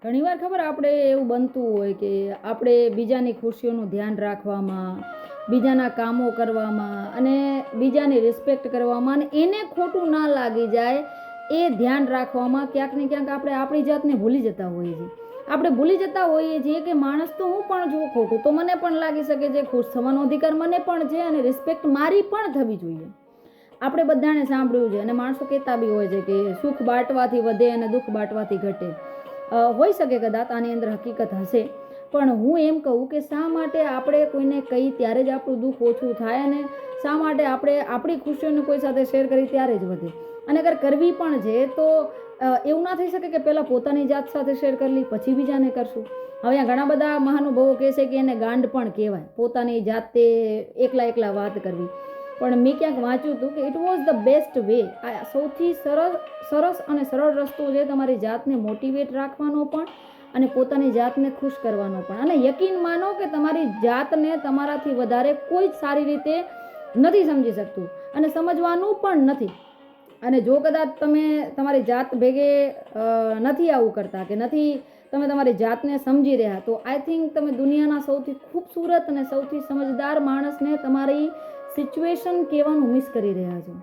ઘણીવાર ખબર આપણે એવું બનતું હોય કે આપણે બીજાની ખુશીઓનું ધ્યાન રાખવામાં, બીજાના કામો કરવામાં અને બીજાની રિસ્પેક્ટ કરવામાં અને એને ખોટું ના લાગી જાય એ ધ્યાન રાખવામાં ક્યાંક ને ક્યાંક આપણે આપણી જાતને ભૂલી જતા હોઈએ છીએ. આપણે ભૂલી જતા હોઈએ છીએ કે માણસ તો હું પણ જો ખોટું તો મને પણ લાગી શકે છે, ખુશ થવાનો અધિકાર મને પણ છે અને રિસ્પેક્ટ મારી પણ થવી જોઈએ. આપણે બધાને સાંભળ્યું છે અને માણસો કહેતા બી હોય છે કે સુખ બાંટવાથી વધે અને દુઃખ બાંટવાથી ઘટે. હોઈ શકે કદાચ આની અંદર હકીકત હશે, પણ હું એમ કહું કે શા માટે આપણે કોઈને કહી ત્યારે જ આપણું દુઃખ ઓછું થાય અને શા માટે આપણે આપણી ખુશીઓને કોઈ સાથે શેર કરી ત્યારે જ વધે. અને અગર કરવી પણ છે તો એવું ના થઈ શકે કે પહેલાં પોતાની જાત સાથે શેર કરી લી પછી બીજાને કરશું. હવે આ ઘણા બધા મહાનુભાવો કહે છે કે એને ગાંડ પણ કહેવાય, પોતાની જાતે એકલા વાત કરવી. પણ મેં ક્યાંક વાંચ્યું હતું કે it was the best way. આ સૌથી સરસ અને સરળ રસ્તો છે તમારી જાતને મોટિવેટ રાખવાનો પણ અને પોતાની જાતને ખુશ કરવાનો પણ. અને યકીન માનો કે તમારી જાતને તમારાથી વધારે કોઈ જ સારી રીતે નથી સમજી શકતું અને સમજવાનું પણ નથી. અને જો કદાચ તમે તમારી જાત ભેગે નથી આવું કરતા કે નથી તમે તમારી જાતને સમજી રહ્યા, તો આઈ થિંક તમે દુનિયાના સૌથી ખૂબસૂરત અને સૌથી સમજદાર માણસને તમારી સિચ્યુએશન કહેવાનું મિસ કરી રહ્યા છો.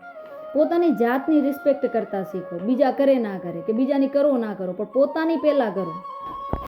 પોતાની જાતની રિસ્પેક્ટ કરતા શીખો. બીજા કરે ના કરે કે બીજાની કરો ના કરો, પણ પોતાની પહેલાં કરો.